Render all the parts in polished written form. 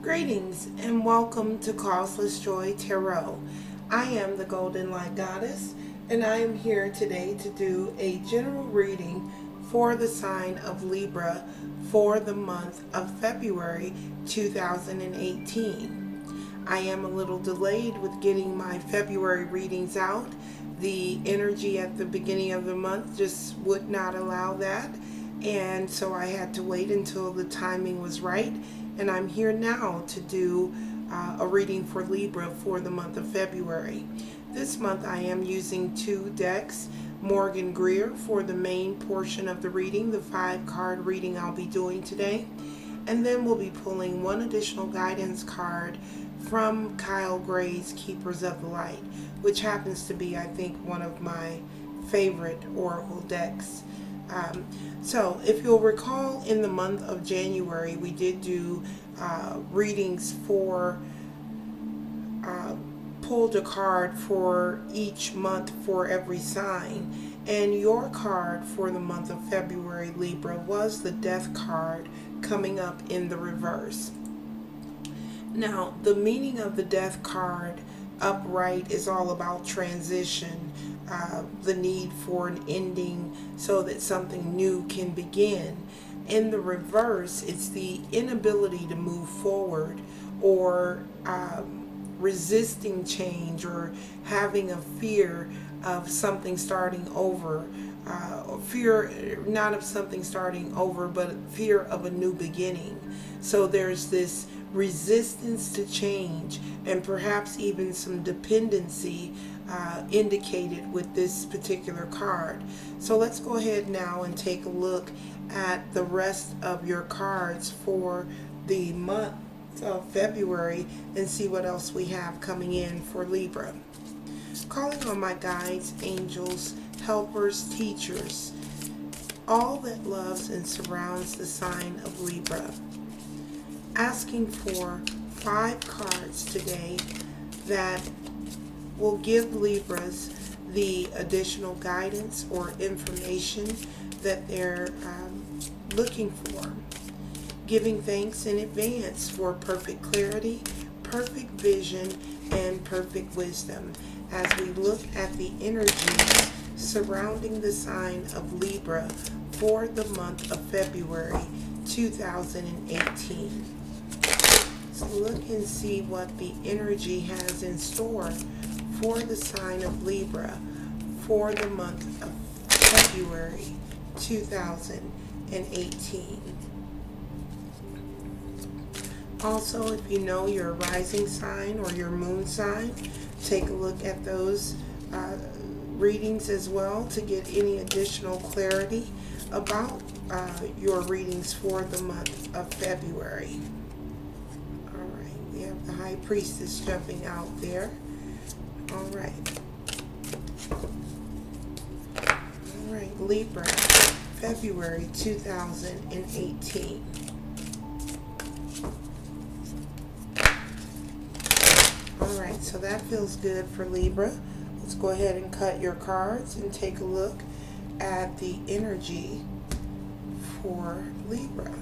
Greetings and welcome to Causeless Joy Tarot. I am the Golden Light Goddess, and I am here today to do a general reading for the sign of Libra for the month of February 2018. I am a little delayed with getting my February readings out. The energy at the beginning of the month just would not allow that, and so I had to wait until the timing was right. And I'm here now to do a reading for Libra for the month of February. This month I am using two decks, Morgan Greer for the main portion of the reading, the 5-card reading I'll be doing today. And then we'll be pulling one additional guidance card from Kyle Gray's Keepers of the Light, which happens to be, I think, one of my favorite oracle decks. So if you'll recall, in the month of January we did do readings for pulled a card for each month for every sign, and your card for the month of February, Libra, was the Death card coming up in the reverse. Now, the meaning of the Death card upright is all about transition, the need for an ending so that something new can begin. In the reverse, it's the inability to move forward, or resisting change, or having a fear of something starting over. Fear not of something starting over, but fear of a new beginning. So there's this resistance to change, and perhaps even some dependency indicated with this particular card. So let's go ahead now and take a look at the rest of your cards for the month of February and see what else we have coming in for Libra. Calling on my guides, angels, helpers, teachers, all that loves and surrounds the sign of Libra. Asking for 5 cards today that will give Libras the additional guidance or information that they're looking for. Giving thanks in advance for perfect clarity, perfect vision, and perfect wisdom as we look at the energies surrounding the sign of Libra for the month of February 2018. So look and see what the energy has in store for the sign of Libra for the month of February 2018. Also, if you know your rising sign or your moon sign, take a look at those readings as well to get any additional clarity about your readings for the month of February. Alright, we have the High Priestess jumping out there. Alright, Libra, February 2018. Alright, so that feels good for Libra. Let's go ahead and cut your cards and take a look at the energy for Libra.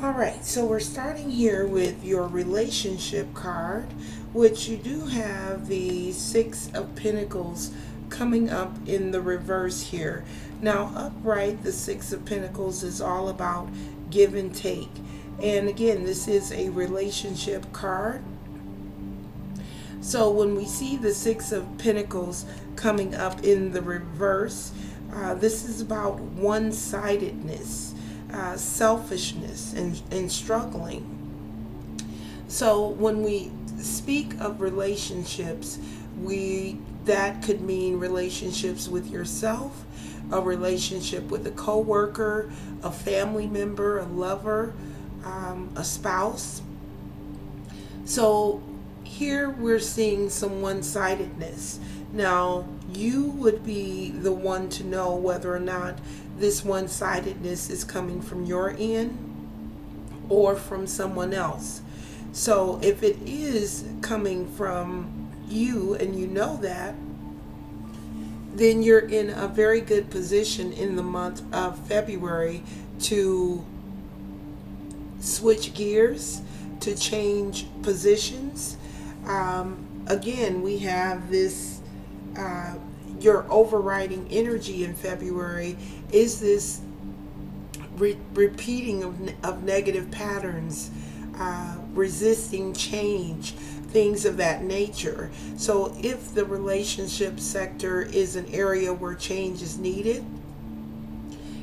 Alright, so we're starting here with your relationship card, which you do have the 6 of Pentacles coming up in the reverse here. Now, upright, the 6 of Pentacles is all about give and take. And again, this is a relationship card. So when we see the 6 of Pentacles coming up in the reverse, this is about one-sidedness, selfishness, and struggling. So when we speak of relationships, that could mean relationships with yourself, a relationship with a coworker, a family member, a lover, a spouse. So here we're seeing some one-sidedness. Now, you would be the one to know whether or not this one-sidedness is coming from your end or from someone else. So if it is coming from you and you know that, then you're in a very good position in the month of February to switch gears, to change positions. Again, we have this, your overriding energy in February is this repeating of negative patterns, resisting change, things of that nature. So if the relationship sector is an area where change is needed,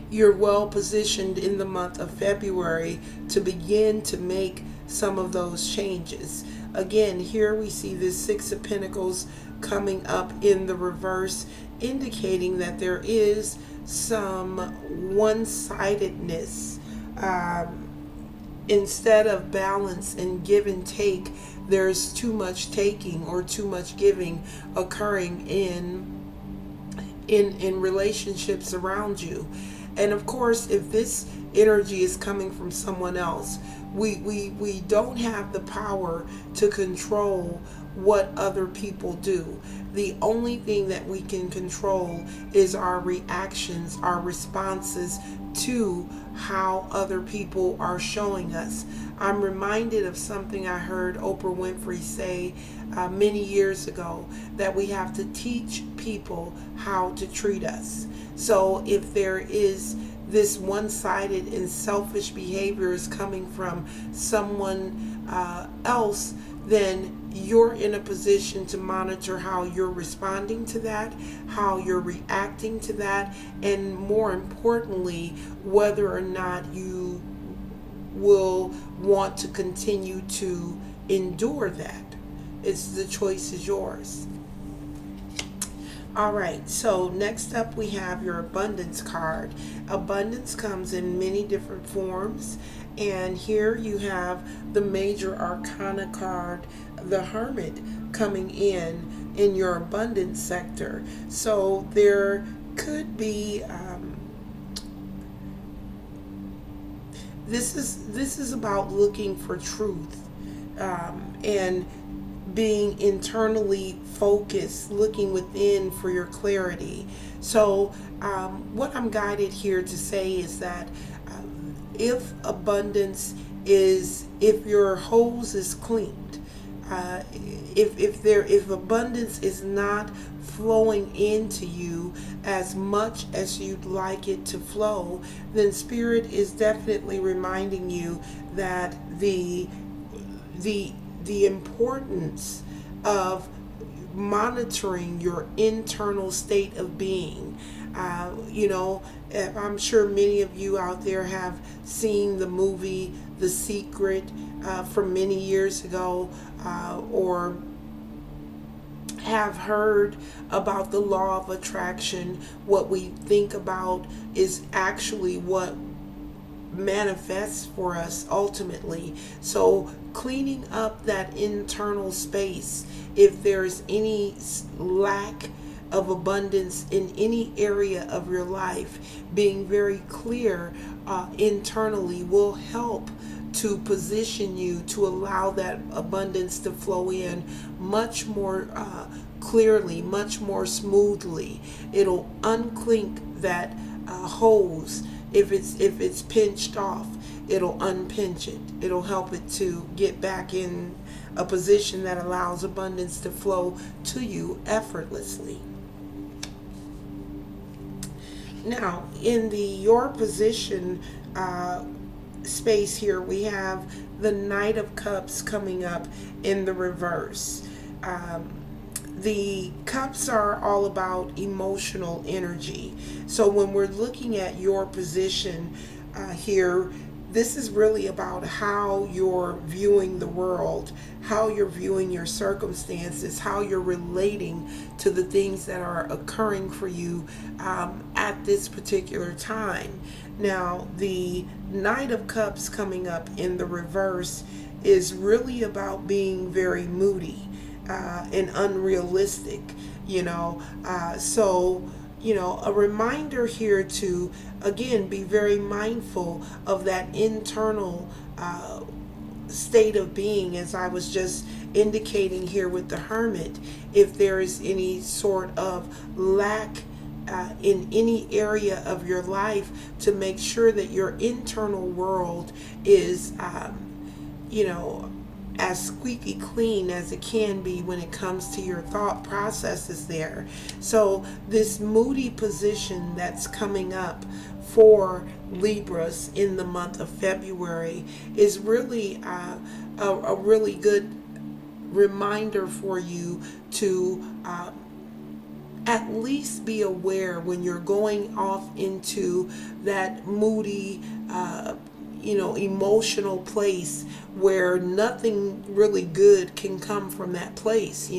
you're well positioned in the month of February to begin to make some of those changes. Again, here we see this Six of Pentacles coming up in the reverse, indicating that there is some one-sidedness. Instead of balance and give and take, there's too much taking or too much giving occurring in relationships around you. And of course, if this energy is coming from someone else, we don't have the power to control what other people do. The only thing that we can control is our reactions, our responses to how other people are showing us. I'm reminded of something I heard Oprah Winfrey say many years ago, that we have to teach people how to treat us. So if there is this one-sided and selfish behavior is coming from someone else, then you're in a position to monitor how you're responding to that, how you're reacting to that, and more importantly, whether or not you will want to continue to endure that. The choice is yours. All right, so next up we have your abundance card. Abundance comes in many different forms, and here you have the major arcana card, the Hermit, coming in your abundance sector. So there could be this is about looking for truth, and being internally focused, looking within for your clarity. So what I'm guided here to say is that if abundance is, if your hose is cleaned, if abundance is not flowing into you as much as you'd like it to flow, then Spirit is definitely reminding you that the importance of monitoring your internal state of being. I'm sure many of you out there have seen the movie The Secret from many years ago, or have heard about the law of attraction. What we think about is actually what manifests for us ultimately. So cleaning up that internal space, if there's any lack of abundance in any area of your life, being very clear internally will help to position you to allow that abundance to flow in much more clearly, much more smoothly. It'll unclink that hose. If it's pinched off, it'll unpinch it. It'll help it to get back in a position that allows abundance to flow to you effortlessly. Now, in the your position space here, we have the Knight of Cups coming up in the reverse. The cups are all about emotional energy. So when we're looking at your position here, this is really about how you're viewing the world, how you're viewing your circumstances, how you're relating to the things that are occurring for you at this particular time. Now, the Knight of Cups coming up in the reverse is really about being very moody and unrealistic, so a reminder here to, again, be very mindful of that internal state of being, as I was just indicating here with the Hermit. If there is any sort of lack in any area of your life, to make sure that your internal world is, you know, as squeaky clean as it can be when it comes to your thought processes there. So this moody position that's coming up for Libras in the month of February is really a really good reminder for you to at least be aware when you're going off into that moody, emotional place where nothing really good can come from that place.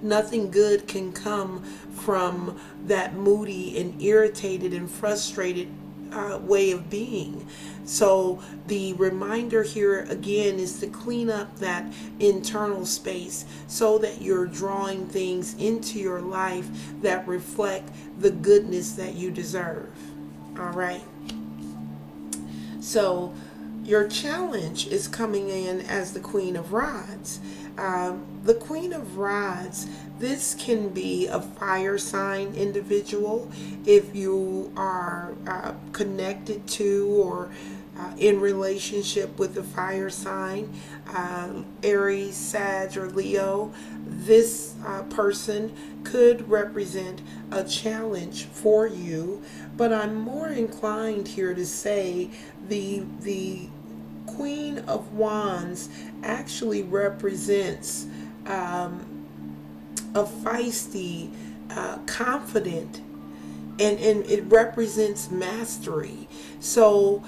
Nothing good can come from that moody and irritated and frustrated way of being. So the reminder here again is to clean up that internal space so that you're drawing things into your life that reflect the goodness that you deserve. All right. So your challenge is coming in as the Queen of Rods. The Queen of Rods, this can be a fire sign individual if you are connected to or in relationship with the fire sign, Aries, Sag, or Leo. This person could represent a challenge for you, but I'm more inclined here to say the Queen of Wands actually represents a feisty, confident, and it represents mastery. So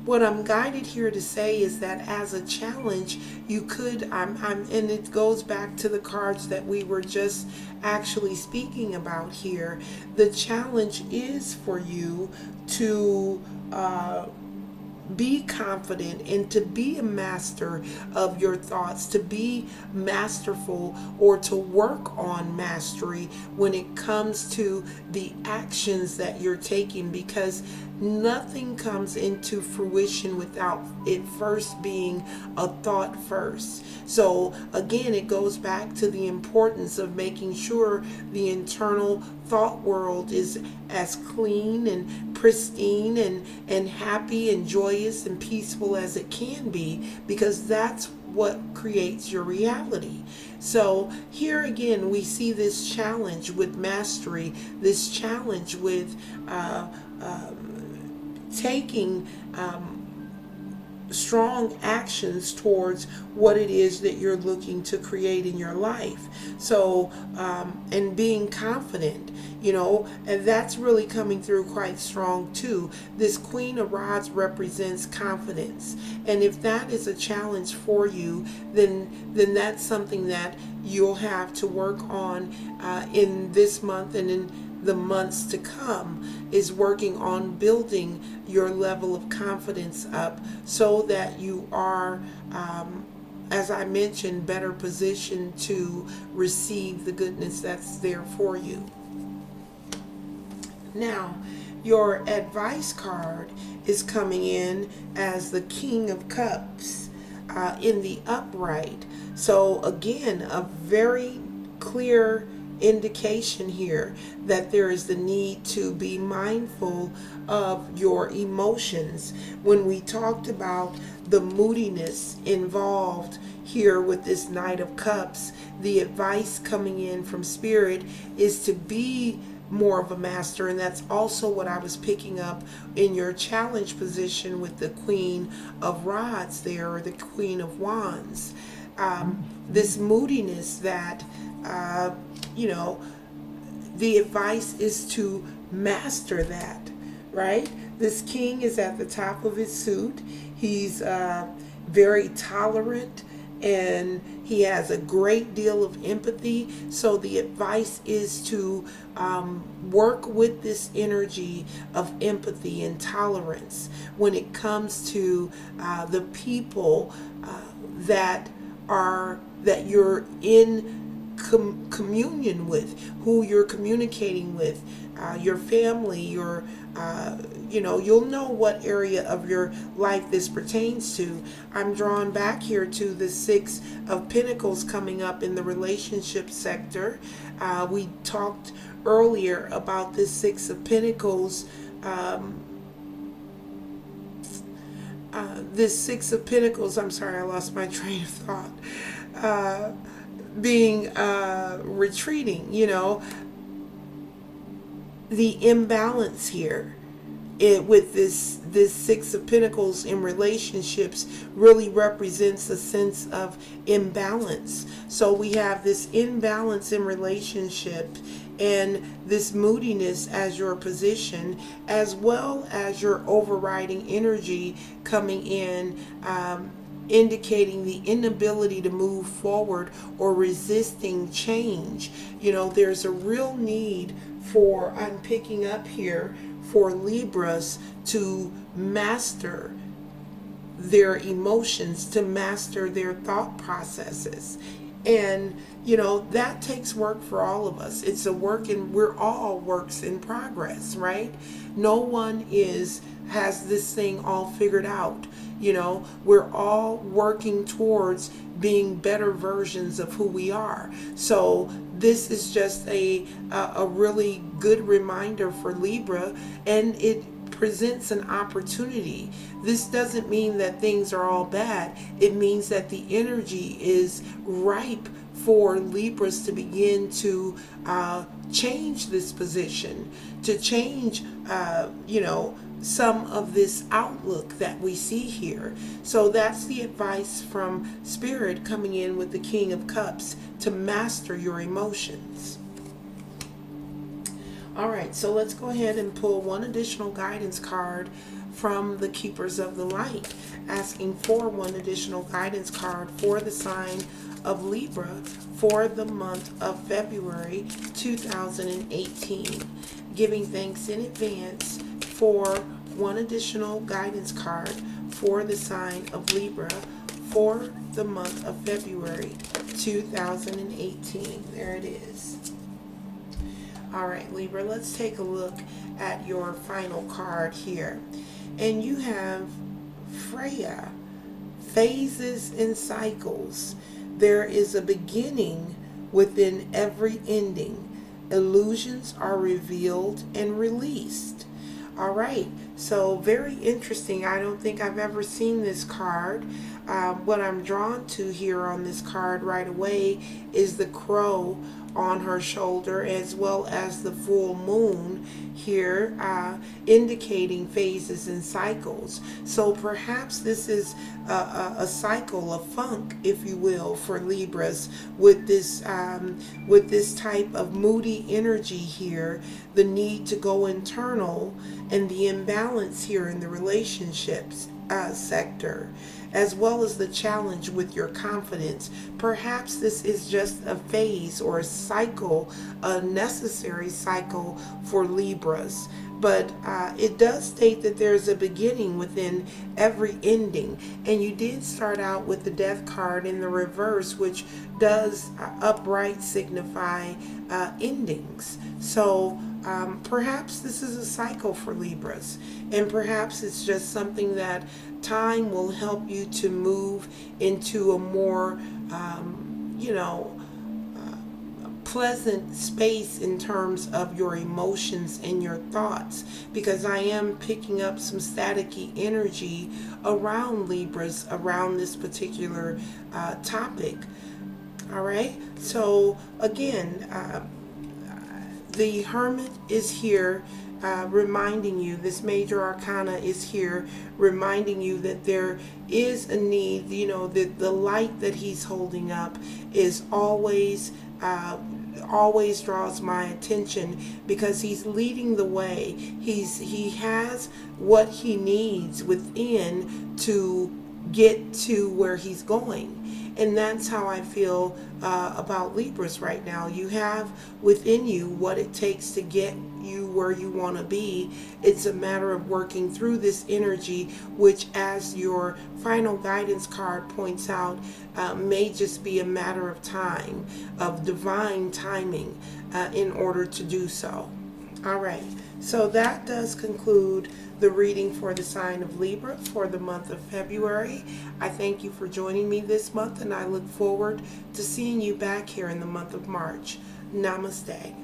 what I'm guided here to say is that as a challenge, you could, and it goes back to the cards that we were just actually speaking about here. The challenge is for you to be confident and to be a master of your thoughts, to be masterful or to work on mastery when it comes to the actions that you're taking, because nothing comes into fruition without it first being a thought first. So again, it goes back to the importance of making sure the internal thought world is as clean and pristine and happy and joyous and peaceful as it can be, because that's what creates your reality. So here again, we see this challenge with mastery, this challenge with taking strong actions towards what it is that you're looking to create in your life. So and being confident, and that's really coming through quite strong too. This Queen of Rods represents confidence, and if that is a challenge for you, then that's something that you'll have to work on in this month and in the months to come, is working on building your level of confidence up so that you are, as I mentioned, better positioned to receive the goodness that's there for you. Now, your advice card is coming in as the King of Cups in the upright. So again, a very clear indication here that there is the need to be mindful of your emotions. When we talked about the moodiness involved here with this Knight of Cups, the advice coming in from Spirit is to be more of a master, and that's also what I was picking up in your challenge position with the Queen of Rods there, or the Queen of Wands. This moodiness that the advice is to master that, right? This king is at the top of his suit. He's very tolerant, and he has a great deal of empathy. So the advice is to work with this energy of empathy and tolerance when it comes to the people that you're in communion with, who you're communicating with, your family, your you'll know what area of your life this pertains to. I'm drawn back here to the Six of Pentacles coming up in the relationship sector. We talked earlier about this Six of Pentacles. This Six of Pentacles, I'm sorry, I lost my train of thought, being retreating, the imbalance here. With this Six of Pentacles in relationships really represents a sense of imbalance. So we have this imbalance in relationship and this moodiness as your position, as well as your overriding energy coming in, indicating the inability to move forward or resisting change. There's a real need for, I'm picking up here, for Libras to master their emotions, to master their thought processes. And, that takes work for all of us. It's a work, and we're all works in progress, right? No one has this thing all figured out. We're all working towards being better versions of who we are. So this is just a really good reminder for Libra, and it presents an opportunity. This doesn't mean that things are all bad. It means that the energy is ripe for Libras to begin to change this position, to change, some of this outlook that we see here. So that's the advice from Spirit coming in with the King of Cups, to master your emotions. All right, so let's go ahead and pull one additional guidance card from the Keepers of the Light, asking for one additional guidance card for the sign of Libra for the month of February 2018. Giving thanks in advance for one additional guidance card for the sign of Libra for the month of February 2018. There it is. All right, Libra, let's take a look at your final card here. And you have Freya, phases and cycles. There is a beginning within every ending. Illusions are revealed and released. All right, so very interesting. I don't think I've ever seen this card. What I'm drawn to here on this card right away is the crow on her shoulder, as well as the full moon here, indicating phases and cycles. So perhaps this is a cycle, a funk, if you will, for Libras with this type of moody energy here, the need to go internal, and the imbalance here in the relationships sector, as well as the challenge with your confidence. Perhaps this is just a phase or a cycle, a necessary cycle for Libras. But it does state that there's a beginning within every ending. And you did start out with the Death card in the reverse, which does upright signify endings. So perhaps this is a cycle for Libras, and perhaps it's just something that time will help you to move into a more, pleasant space in terms of your emotions and your thoughts, because I am picking up some staticky energy around Libras, around this particular topic. All right, so again, the Hermit is here, reminding you, this major arcana is here reminding you that there is a need, that the light that he's holding up is always draws my attention, because he's leading the way. He has what he needs within to get to where he's going. And that's how I feel about Libras right now. You have within you what it takes to get you where you want to be. It's a matter of working through this energy, which, as your final guidance card points out, may just be a matter of time, of divine timing, in order to do so. All right, so that does conclude the reading for the sign of Libra for the month of February. I thank you for joining me this month, and I look forward to seeing you back here in the month of March. Namaste.